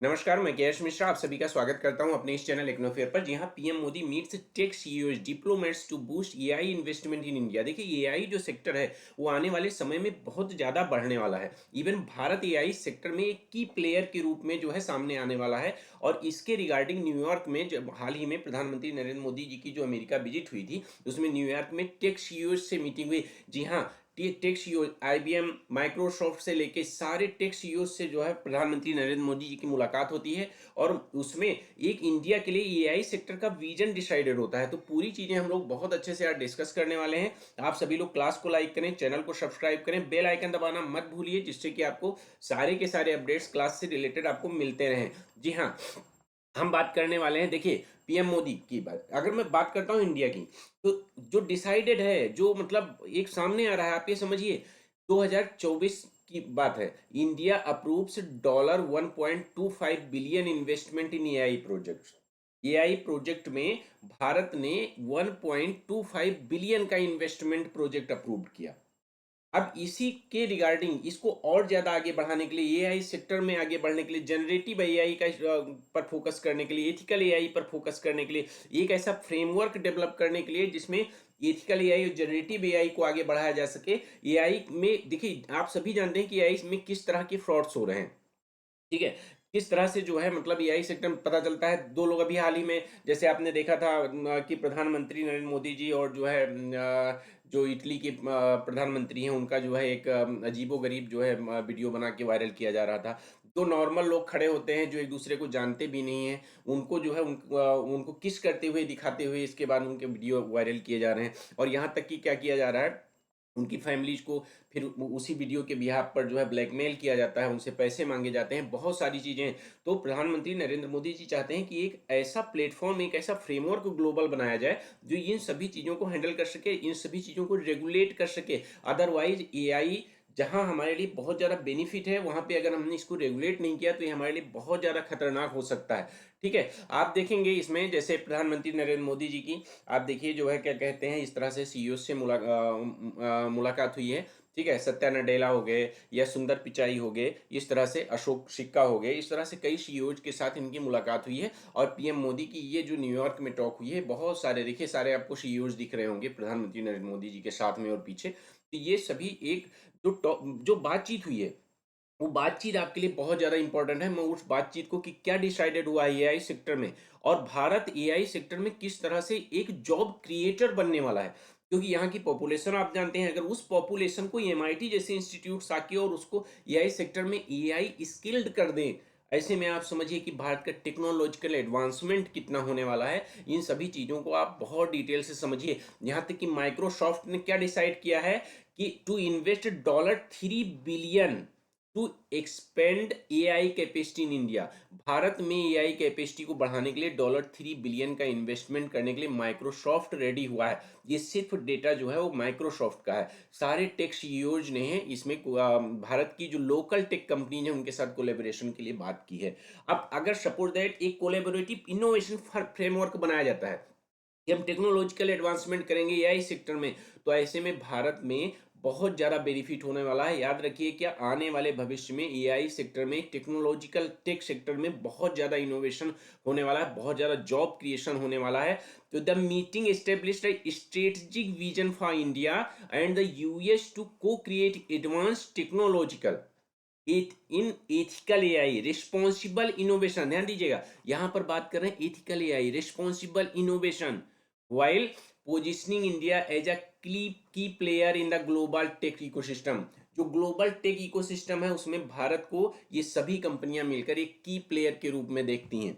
नमस्कार, मैं केएस मिश्रा आप सभी का स्वागत करता हूं अपने इस चैनल इग्नोफेयर पर। जी हां, PM Modi meets tech CEOs diplomats to boost AI investment in India. देखिए, एआई जो सेक्टर है वो आने वाले समय में बहुत ज़्यादा बढ़ने वाला है। इवन भारत एआई सेक्टर में एक की प्लेयर के रूप में जो है सामने आने वाला है। और इसके रिगार्डिंग न्यूयॉर्क में जब हाल ही में प्रधानमंत्री नरेंद्र मोदी जी की जो अमेरिका विजिट हुई थी, उसमें न्यूयॉर्क में टेक सीईओज से मीटिंग हुई। जी हाँ, टेक सीईओ आईबीएम, माइक्रोसॉफ्ट से लेके सारे टेक सीईओ से जो है प्रधानमंत्री नरेंद्र मोदी जी की मुलाकात होती है। और उसमें एक इंडिया के लिए एआई सेक्टर का विजन डिसाइडेड होता है। तो पूरी चीजें हम लोग बहुत अच्छे से आज डिस्कस करने वाले हैं। आप सभी लोग क्लास को लाइक करें, चैनल को सब्सक्राइब करें, बेल आइकन दबाना मत भूलिए, जिससे कि आपको सारे के सारे अपडेट्स क्लास से रिलेटेड आपको मिलते रहें। जी हाँ, हम बात करने वाले हैं। देखिए, पीएम मोदी की बात अगर मैं बात करता हूं इंडिया की, तो जो डिसाइडेड है, जो मतलब एक सामने आ रहा है, आप ये समझिए 2024 की बात है। India approves dollar 1.25 billion investment इन एआई प्रोजेक्ट। एआई प्रोजेक्ट में भारत ने 1.25 बिलियन का इन्वेस्टमेंट प्रोजेक्ट अप्रूव किया। अब इसी के रिगार्डिंग इसको और ज्यादा आगे बढ़ाने के लिए, एआई सेक्टर में आगे बढ़ने के लिए, जनरेटिव एआई का पर फोकस करने के लिए, एथिकल एआई पर फोकस करने के लिए, एक ऐसा फ्रेमवर्क डेवलप करने के लिए जिसमें एथिकल एआई और जनरेटिव एआई को आगे बढ़ाया जा सके। एआई में देखिए, आप सभी जानते हैं कि एआई में किस तरह के फ्रॉड्स हो रहे हैं। ठीक है, किस तरह से जो है मतलब एआई सेक्टर में पता चलता है। दो लोग अभी हाल ही में, जैसे आपने देखा था कि प्रधानमंत्री नरेंद्र मोदी जी और जो है जो इटली के प्रधानमंत्री हैं, उनका जो है एक अजीबो गरीब जो है वीडियो बना के वायरल किया जा रहा था। दो नॉर्मल लोग खड़े होते हैं जो एक दूसरे को जानते भी नहीं है, उनको जो है उनको किस करते हुए दिखाते हुए इसके बाद उनके वीडियो वायरल किए जा रहे हैं। और यहाँ तक कि क्या किया जा रहा है, उनकी फैमिलीज को फिर उसी वीडियो के बिहाफ पर जो है ब्लैकमेल किया जाता है, उनसे पैसे मांगे जाते हैं, बहुत सारी चीजें हैं। तो प्रधानमंत्री नरेंद्र मोदी जी चाहते हैं कि एक ऐसा प्लेटफॉर्म, एक ऐसा फ्रेमवर्क ग्लोबल बनाया जाए जो इन सभी चीजों को हैंडल कर सके, इन सभी चीजों को रेगुलेट कर सके। अदरवाइज एआई जहां हमारे लिए बहुत ज्यादा बेनिफिट है, वहां पे अगर हमने इसको रेगुलेट नहीं किया तो ये हमारे लिए बहुत ज्यादा खतरनाक हो सकता है। ठीक है, आप देखेंगे इसमें जैसे प्रधानमंत्री नरेंद्र मोदी जी की, आप देखिए जो है क्या कहते हैं, इस तरह से सीईओ से मुलाकात हुई है। ठीक है, सत्या नडेला हो गए या सुंदर पिचाई हो गए, इस तरह से अशोक सिक्का हो गए, इस तरह से कई सीईओज के साथ इनकी मुलाकात हुई है। और पीएम मोदी की ये जो न्यूयॉर्क में टॉक हुई है, बहुत सारे देखिए, सारे आपको सीईओज दिख रहे होंगे प्रधानमंत्री नरेंद्र मोदी जी के साथ में और पीछे। तो ये सभी एक जो बातचीत हुई है, वो बातचीत आपके लिए बहुत ज्यादा इंपॉर्टेंट है। मैं उस बातचीत को कि क्या डिसाइडेड हुआ है एआई सेक्टर में, और भारत एआई सेक्टर में किस तरह से एक जॉब क्रिएटर बनने वाला है। क्योंकि यहाँ की पॉपुलेशन आप जानते हैं, अगर उस पॉपुलेशन को एमआईटी जैसे इंस्टीट्यूट आके और उसको एआई सेक्टर में एआई स्किल्ड कर दें, ऐसे में आप समझिए कि भारत का टेक्नोलॉजिकल एडवांसमेंट कितना होने वाला है। इन सभी चीजों को आप बहुत डिटेल से समझिए। यहाँ तक कि माइक्रोसॉफ्ट ने क्या डिसाइड किया है कि to invest $3 billion to expand AI capacity in India. भारत में एआई कैपेसिटी को बढ़ाने के लिए $3 बिलियन का इन्वेस्टमेंट करने के लिए माइक्रोसॉफ्ट रेडी हुआ है। ये सिर्फ डेटा जो है वो माइक्रोसॉफ्ट का है। सारे टेक सीईओज ने हैं इसमें भारत की जो लोकल टेक कंपनी है उनके साथ कोलेबोरेशन के लिए बात की है। अब अगर सपोज दैट एक कोलेबोरेटिव इनोवेशन फ्रेमवर्क बनाया जाता है कि हम टेक्नोलॉजिकल एडवांसमेंट करेंगे एआई सेक्टर में, तो ऐसे में भारत में बहुत ज़्यादा बेनिफिट होने वाला है। याद रखिए, क्या आने वाले भविष्य में एआई सेक्टर में, टेक्नोलॉजिकल टेक सेक्टर में बहुत ज़्यादा इनोवेशन होने वाला है, बहुत ज़्यादा जॉब क्रिएशन होने वाला है। तो the meeting established a strategic vision for India and the US to co-create advanced technological in ethical AI responsible innovation. ध्यान दीजिएगा, यहां पर बात कर रहे हैं ethical AI responsible innovation, while positioning India as a की player in the global tech ecosystem. जो ग्लोबल टेक इकोसिस्टम है उसमें भारत को ये सभी कंपनियां मिलकर एक की प्लेयर के रूप में देखती हैं।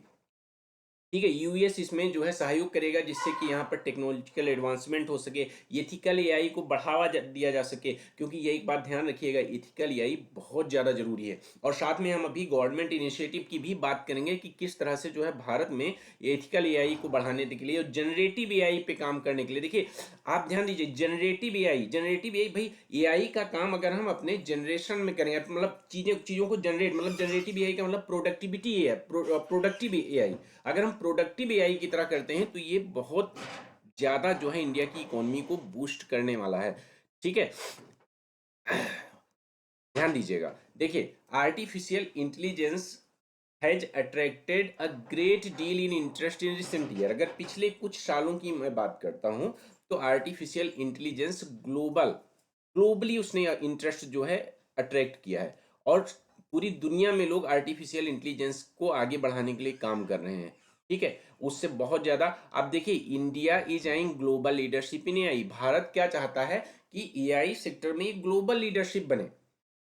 ठीक है, यूएस इसमें जो है सहयोग करेगा जिससे कि यहाँ पर टेक्नोलॉजिकल एडवांसमेंट हो सके, एथिकल एआई को बढ़ावा दिया जा सके। क्योंकि ये एक बात ध्यान रखिएगा, एथिकल एआई बहुत ज़्यादा जरूरी है। और साथ में हम अभी गवर्नमेंट इनिशिएटिव की भी बात करेंगे कि किस तरह से जो है भारत में एथिकल एआई को बढ़ाने के लिए और जनरेटिव एआई पे काम करने के लिए। देखिए, आप ध्यान दीजिए, जनरेटिव एआई भाई, एआई का काम अगर हम अपने जनरेशन में करेंगे, मतलब चीजें चीजों को जनरेट, मतलब जनरेटिव एआई का मतलब प्रोडक्टिविटी है, प्रोडक्टिव एआई। अगर हम प्रोडक्टिव एआई की तरह करते हैं तो ये बहुत ज्यादा जो है इंडिया की इकोनॉमी को बूस्ट करने वाला है। ठीक है, ध्यान दीजिएगा। देखिए, artificial intelligence has attracted a great deal in interest in recent year. अगर पिछले कुछ सालों की मैं बात करता हूं तो आर्टिफिशियल इंटेलिजेंस ग्लोबली उसने इंटरेस्ट जो है अट्रैक्ट किया है, और पूरी दुनिया में लोग आर्टिफिशियल इंटेलिजेंस को आगे बढ़ाने के लिए काम कर रहे हैं। ठीक है, उससे बहुत ज़्यादा आप देखिए, India is eyeing global leadership in AI. Bharat क्या चाहता है कि एआई सेक्टर में एक ग्लोबल लीडरशिप बने,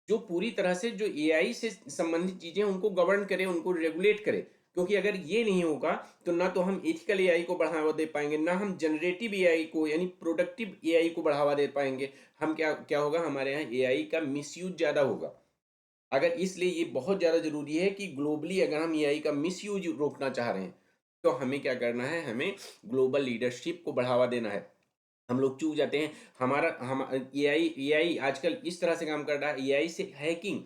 जो पूरी तरह से जो एआई से संबंधित चीजें उनको गवर्न करे, उनको रेगुलेट करे। क्योंकि अगर ये नहीं होगा तो ना तो हम एथिकल एआई को बढ़ावा दे पाएंगे, ना हम जनरेटिव एआई को यानी प्रोडक्टिव एआई को बढ़ावा दे पाएंगे। हम क्या क्या होगा, हमारे यहाँ एआई का मिसयूज ज्यादा होगा। अगर इसलिए ये बहुत ज़्यादा ज़रूरी है कि ग्लोबली अगर हम एआई का मिसयूज रोकना चाह रहे हैं तो हमें क्या करना है, हमें ग्लोबल लीडरशिप को बढ़ावा देना है। हम लोग चूक जाते हैं। हमारा हम एआई एआई आजकल इस तरह से काम कर रहा है, एआई से हैकिंग,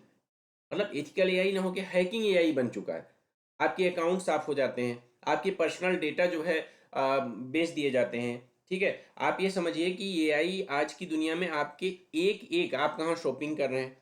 मतलब एथिकल एआई ना होके हैकिंग एआई बन चुका है। आपके अकाउंट साफ हो जाते हैं, आपके पर्सनल डेटा जो है बेच दिए जाते हैं। ठीक है, आप ये समझिए कि एआई आज की दुनिया में आपके एक एक, आप कहाँ शॉपिंग कर रहे हैं,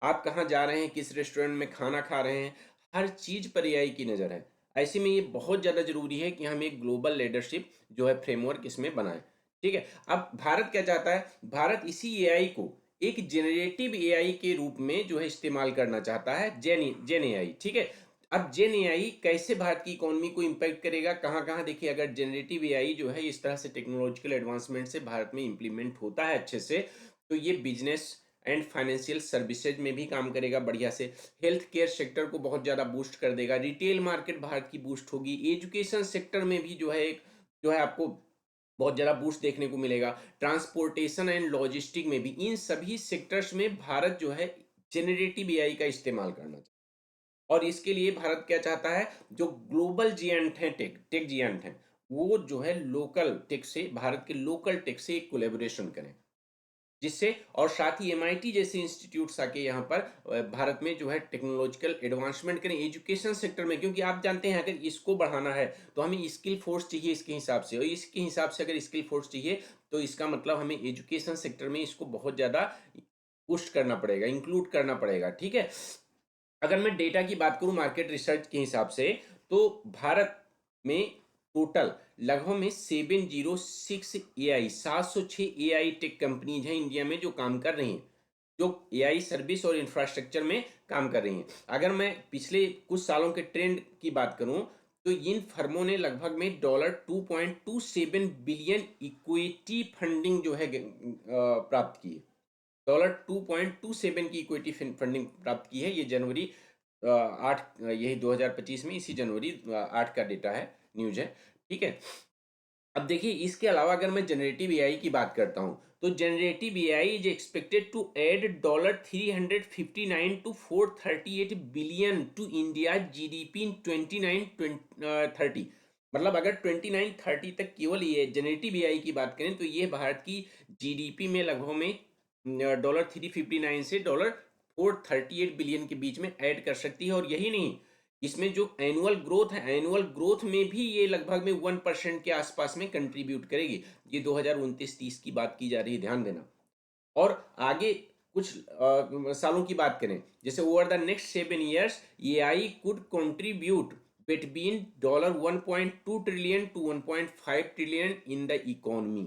आप कहाँ जा रहे हैं, किस रेस्टोरेंट में खाना खा रहे हैं, हर चीज़ पर एआई की नज़र है। ऐसे में ये बहुत ज़्यादा ज़रूरी है कि हम एक ग्लोबल लीडरशिप जो है फ्रेमवर्क इसमें बनाएं। ठीक है, अब भारत क्या चाहता है, भारत इसी एआई को एक जेनरेटिव एआई के रूप में जो है इस्तेमाल करना चाहता है, जेन जेन एआई। ठीक है, अब जेन एआई कैसे भारत की इकोनॉमी को इम्पैक्ट करेगा, कहाँ कहाँ देखिए, अगर जेनरेटिव एआई जो है इस तरह से टेक्नोलॉजिकल एडवांसमेंट से भारत में इम्प्लीमेंट होता है अच्छे से, तो ये बिजनेस एंड फाइनेंशियल सर्विसेज में भी काम करेगा बढ़िया से। हेल्थ केयर सेक्टर को बहुत ज़्यादा बूस्ट कर देगा, रिटेल मार्केट भारत की बूस्ट होगी, एजुकेशन सेक्टर में भी जो है एक जो है आपको बहुत ज़्यादा बूस्ट देखने को मिलेगा, ट्रांसपोर्टेशन एंड लॉजिस्टिक में भी, इन सभी सेक्टर्स में भारत जो है जेनरेटिव एआई का इस्तेमाल करना चाहिए। और इसके लिए भारत क्या चाहता है, जो ग्लोबल जियंट हैं, टेक जियंट हैं, वो जो है लोकल टेक से, भारत के लोकल टेक से एक कोलेबोरेशन करें, जिससे और साथ ही एमआईटी जैसे इंस्टीट्यूट्स आके यहाँ पर भारत में जो है टेक्नोलॉजिकल एडवांसमेंट करें एजुकेशन सेक्टर में। क्योंकि आप जानते हैं अगर इसको बढ़ाना है तो हमें स्किल फोर्स चाहिए इसके हिसाब से, और इसके हिसाब से अगर स्किल फोर्स चाहिए तो इसका मतलब हमें एजुकेशन सेक्टर में इसको बहुत ज़्यादा पुश करना पड़ेगा, इंक्लूड करना पड़ेगा। ठीक है, अगर मैं डेटा की बात करूं मार्केट रिसर्च के हिसाब से, तो भारत में टोटल लगभग में 706 एआई 706 एआई टेक कंपनीज हैं इंडिया में जो काम कर रही हैं, जो एआई सर्विस और इंफ्रास्ट्रक्चर में काम कर रही हैं। अगर मैं पिछले कुछ सालों के ट्रेंड की बात करूं तो इन फर्मों ने लगभग में $2.27 बिलियन इक्विटी फंडिंग जो है प्राप्त की है। $2.27 की इक्विटी फंडिंग प्राप्त की है। ये जनवरी 8, यही 2025 में इसी जनवरी 8 का डेटा है, न्यूज है। ठीक है, अब देखिए इसके अलावा अगर मैं जनरेटिव एआई की बात करता हूं तो generative AI is expected to add $359 to $438 billion to India GDP in 2930। मतलब अगर 2930 तक केवल ये जनरेटिव एआई की बात करें तो ये भारत की जीडीपी में लगभग में $359 से $438 बिलियन के बीच में ऐड कर सकती है। और यही नहीं, इसमें जो एनुअल ग्रोथ है, एनुअल ग्रोथ में भी ये लगभग में 1% के आसपास में कंट्रीब्यूट करेगी। ये 2029-30 की बात की जा रही है, ध्यान देना। और आगे कुछ सालों की बात करें, जैसे over the next 7 years AI could contribute between $1.2 trillion to $1.5 trillion in the economy.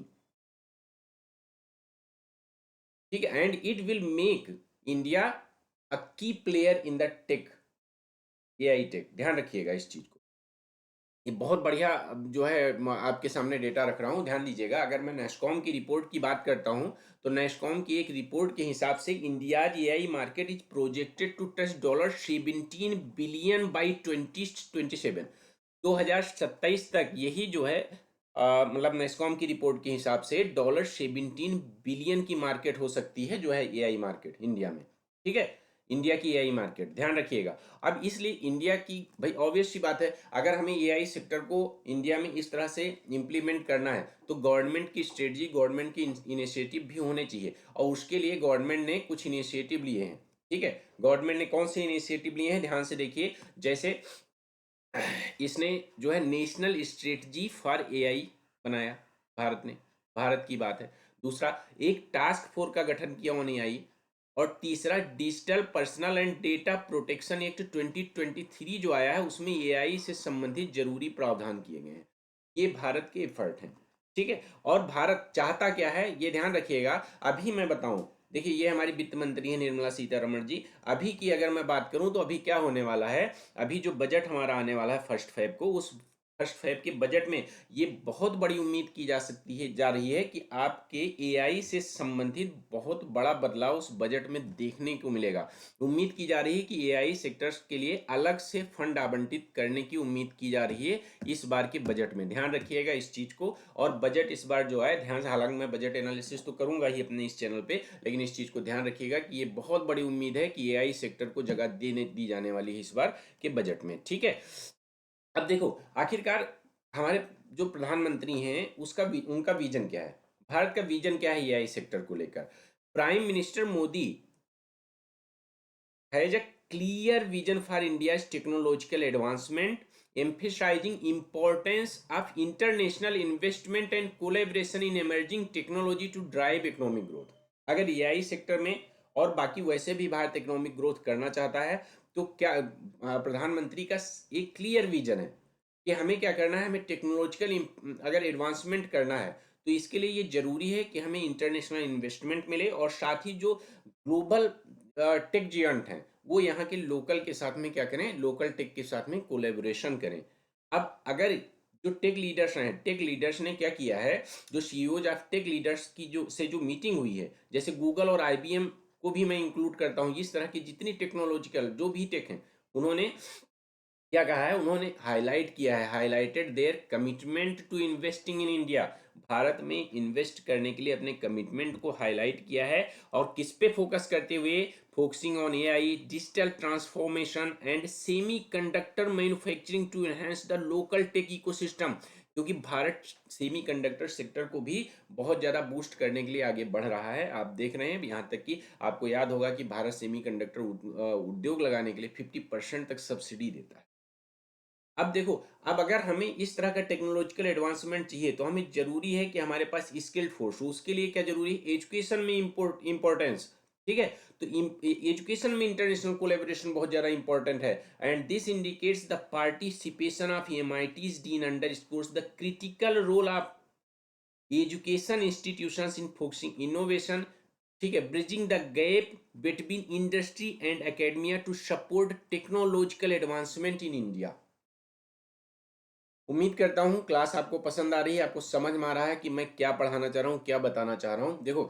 ठीक है, and it will make India a key player in the tech, AI tech. ध्यान रखिएगा इस चीज को, ये बहुत बढ़िया जो है आपके सामने डेटा रख रहा हूँ, ध्यान दीजिएगा। अगर मैं नेस्कॉम की रिपोर्ट की बात करता हूँ तो नेस्कॉम की एक रिपोर्ट के हिसाब से India's AI market is projected to touch $17 billion by 2027। 2027 तक यही जो है मतलब नेस्कॉम की रिपोर्ट के हिसाब से $17 बिलियन की मार्केट हो सकती है जो है एआई मार्केट इंडिया में। ठीक है, इंडिया की एआई मार्केट, ध्यान रखिएगा। अब इसलिए इंडिया की भाई ऑब्वियस सी बात है, अगर हमें एआई सेक्टर को इंडिया में इस तरह से इम्प्लीमेंट करना है तो गवर्नमेंट की स्ट्रेटजी, गवर्नमेंट की इनिशिएटिव भी होने चाहिए, और उसके लिए गवर्नमेंट ने कुछ इनिशिएटिव लिए हैं। ठीक है, गवर्नमेंट ने कौन से इनिशिएटिव लिए हैं, ध्यान से देखिए। जैसे इसने जो है नेशनल स्ट्रेटजी फॉर एआई बनाया, भारत ने, भारत की बात है। दूसरा, एक टास्क फोर्स का गठन किया उन्होंने एआई, और तीसरा digital personal and data protection act 2023 जो आया है उसमें एआई से संबंधित जरूरी प्रावधान किए गए हैं। ये भारत के एफर्ट हैं। ठीक है, और भारत चाहता क्या है ये ध्यान रखिएगा। अभी मैं बताऊं, देखिए ये हमारी वित्त मंत्री है निर्मला सीतारमण जी। अभी की अगर मैं बात करूं तो अभी क्या होने वाला है, अभी जो बजट हमारा आने वाला है 1 फरवरी को, उस 1 फरवरी के बजट में ये बहुत बड़ी उम्मीद की जा सकती है, जा रही है कि आपके एआई से संबंधित बहुत बड़ा बदलाव उस बजट में देखने को मिलेगा। उम्मीद की जा रही है कि एआई सेक्टर्स के लिए अलग से फंड आवंटित करने की उम्मीद की जा रही है इस बार के बजट में। ध्यान रखिएगा इस चीज को। और बजट इस बार जो है ध्यान से, हालांकि मैं बजट एनालिसिस तो करूंगा ही अपने इस चैनल पे, लेकिन इस चीज को ध्यान रखिएगा कि ये बहुत बड़ी उम्मीद है कि एआई सेक्टर को जगह देने दी जाने वाली है इस बार के बजट में। ठीक है, अब देखो आखिरकार हमारे जो प्रधानमंत्री हैं उसका उनका विजन क्या है, भारत का विजन क्या है एआई सेक्टर को लेकर। Prime minister Modi has a clear vision for India's technological advancement, emphasizing importance of international investment and collaboration in emerging technology to drive economic growth। अगर एआई सेक्टर में और बाकी वैसे भी भारत इकोनॉमिक ग्रोथ करना चाहता है तो क्या प्रधानमंत्री का एक क्लियर विजन है कि हमें क्या करना है, हमें टेक्नोलॉजिकल अगर एडवांसमेंट करना है तो इसके लिए ये जरूरी है कि हमें इंटरनेशनल इन्वेस्टमेंट मिले और साथ ही जो ग्लोबल टेक जियंट हैं वो यहाँ के लोकल के साथ में क्या करें, लोकल टेक के साथ में कोलेबोरेशन करें। अब अगर जो टेक लीडर्स हैं, टेक लीडर्स ने क्या किया है, जो सीईओज ऑफ टेक लीडर्स की जो मीटिंग हुई है, जैसे गूगल और आईबीएम को भी मैं इंक्लूड करता हूँ, इस तरह की जितनी टेक्नोलॉजिकल जो भी टेक हैं उन्होंने क्या कहा है, उन्होंने हाईलाइट किया है, highlighted their commitment to investing in India. भारत में इन्वेस्ट करने के लिए अपने कमिटमेंट को हाईलाइट किया है। और किस पे फोकस करते हुए, focusing on AI, digital transformation and semiconductor manufacturing to enhance the local tech ecosystem. क्योंकि भारत सेमी कंडक्टर सेक्टर को भी बहुत ज़्यादा बूस्ट करने के लिए आगे बढ़ रहा है। आप देख रहे हैं यहाँ तक कि आपको याद होगा कि भारत सेमी कंडक्टर उद्योग लगाने के लिए 50% तक सब्सिडी देता है। अब देखो, अब अगर हमें इस तरह का टेक्नोलॉजिकल एडवांसमेंट चाहिए तो हमें जरूरी है कि हमारे पास स्किल्ड फोर्स हो। उसके लिए क्या जरूरी है, एजुकेशन में इंपॉर्टेंस। ठीक है, तो एजुकेशन में इंटरनेशनल कोलेबोरेशन बहुत ज्यादा इंपॉर्टेंट है। And this indicates the participation of MITs dean underscores the critical role of education institutions in focusing innovation. ठीक है, bridging the gap between industry and academia to support technological advancement in India. उम्मीद करता हूँ class आपको पसंद आ रही है, आपको समझ में आ रहा है कि मैं क्या पढ़ाना चाह रहा हूँ, क्या बताना चाह रहा हूँ। देखो,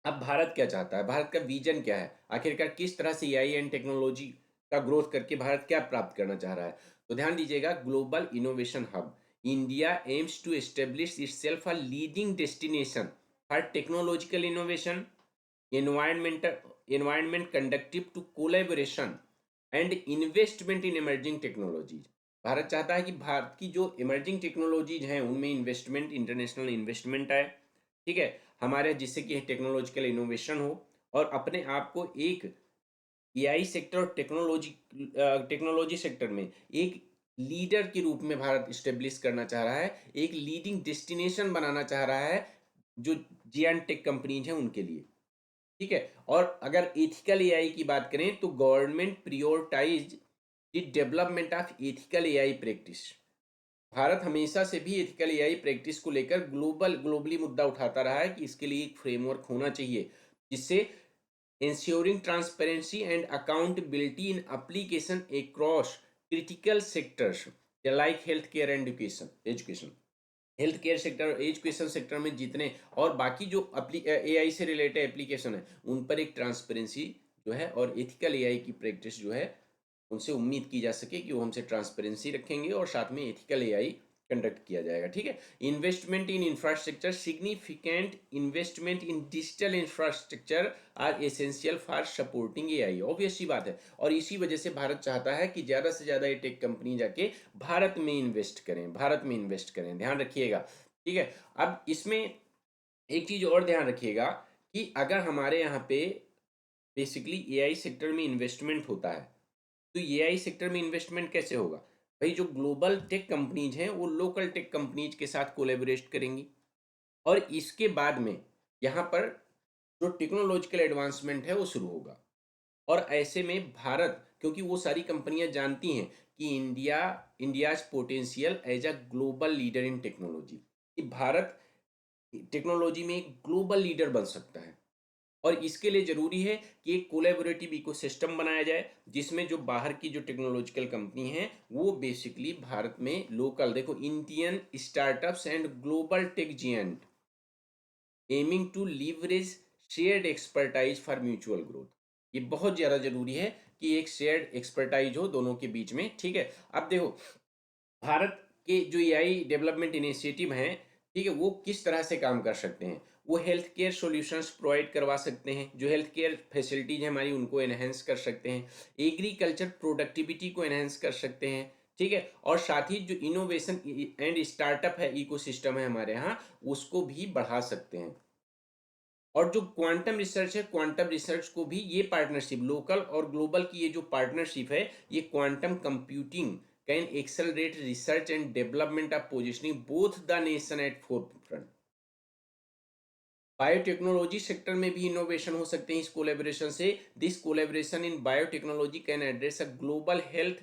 अब भारत क्या चाहता है, भारत का विजन क्या है, आखिरकार किस तरह से एआई एंड टेक्नोलॉजी का ग्रोथ करके भारत क्या प्राप्त करना चाह रहा है। तो ध्यान दीजिएगा, global innovation hub India aims to establish itself a leading destination for technological innovation, environment conducive to collaboration and investment in emerging technologies। भारत चाहता है कि भारत की जो इमर्जिंग टेक्नोलॉजीज हैं उनमें इन्वेस्टमेंट, इंटरनेशनल इन्वेस्टमेंट आए। ठीक है, हमारे जिससे कि टेक्नोलॉजिकल इनोवेशन हो और अपने आप को एक एआई सेक्टर और टेक्नोलॉजी सेक्टर में एक लीडर के रूप में भारत स्टेब्लिश करना चाह रहा है, एक लीडिंग डेस्टिनेशन बनाना चाह रहा है जो जियान टेक कंपनीज हैं उनके लिए। ठीक है, और अगर एथिकल एआई की बात करें तो government prioritise the development of ethical AI practice. Bharat हमेशा से भी एथिकल एआई प्रैक्टिस को लेकर ग्लोबली मुद्दा उठाता रहा है कि इसके लिए एक फ्रेमवर्क होना चाहिए जिससे ensuring transparency and accountability in application across critical sectors like healthcare and education। Health care sector और एजुकेशन सेक्टर में जितने और बाकी जो एआई से रिलेटेड एप्लीकेशन है उन पर एक ट्रांसपेरेंसी जो है और एथिकल एआई की प्रैक्टिस जो है उनसे उम्मीद की जा सके कि वो हमसे ट्रांसपेरेंसी रखेंगे और साथ में एथिकल एआई कंडक्ट किया जाएगा। ठीक है, investment in infrastructure, significant investment in digital infrastructure are essential for supporting AI. Obvious सी बात है, और इसी वजह से भारत चाहता है कि ज़्यादा से ज़्यादा ये टेक कंपनी जाके भारत में इन्वेस्ट करें, भारत में इन्वेस्ट करें। ध्यान रखिएगा। ठीक है, अब इसमें एक चीज़ और ध्यान रखिएगा कि अगर हमारे यहाँ पे बेसिकली एआई सेक्टर में इन्वेस्टमेंट होता है तो एआई सेक्टर में इन्वेस्टमेंट कैसे होगा भाई, जो ग्लोबल टेक कंपनीज हैं वो लोकल टेक कंपनीज के साथ कोलेबोरेट करेंगी और इसके बाद में यहाँ पर जो टेक्नोलॉजिकल एडवांसमेंट है वो शुरू होगा। और ऐसे में भारत, क्योंकि वो सारी कंपनियां जानती हैं कि India's potential as a global leader in technology, कि भारत टेक्नोलॉजी में एक ग्लोबल लीडर बन सकता है। और इसके लिए ज़रूरी है कि एक कोलैबोरेटिव इकोसिस्टम बनाया जाए, जिसमें जो बाहर की जो टेक्नोलॉजिकल कंपनी हैं वो बेसिकली भारत में लोकल, देखो, Indian startups and global tech giant aiming to leverage shared expertise for mutual growth. ये बहुत ज़्यादा ज़रूरी है कि एक शेयर्ड एक्सपर्टाइज हो दोनों के बीच में, ठीक है। अब देखो, भारत के जो एआई डेवलपमेंट इनिशिएटिव हैं, ठीक है, वो किस तरह से काम कर सकते हैं। वो हेल्थ केयर सॉल्यूशंस प्रोवाइड करवा सकते हैं, जो हेल्थ केयर फैसिलिटीज हैं हमारी उनको एनहेंस कर सकते हैं, एग्रीकल्चर प्रोडक्टिविटी को एनहेंस कर सकते हैं, ठीक है। और साथ ही जो इनोवेशन एंड स्टार्टअप है इकोसिस्टम है हमारे यहाँ, उसको भी बढ़ा सकते हैं। और जो क्वांटम रिसर्च है, क्वांटम रिसर्च को भी ये पार्टनरशिप, लोकल और ग्लोबल की ये जो पार्टनरशिप है, ये quantum computing can accelerate research and development of positioning both the nation eight forefront. Biotechnology sector में भी इनोवेशन हो सकते हैं इस कोलेबोरेशन से। This collaboration in biotechnology can address a global health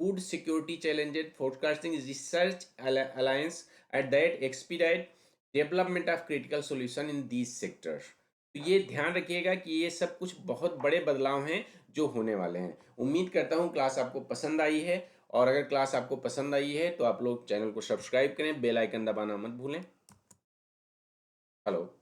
food security challenges forecasting research alliance at that expedite development of critical solution in these sectors. तो ये ध्यान रखिएगा कि ये सब कुछ बहुत बड़े बदलाव हैं जो होने वाले हैं। उम्मीद करता हूँ क्लास आपको पसंद आई है, और अगर क्लास आपको पसंद आई है तो आप लोग चैनल को सब्सक्राइब करें, बेल आइकन दबाना मत भूलें। हेलो।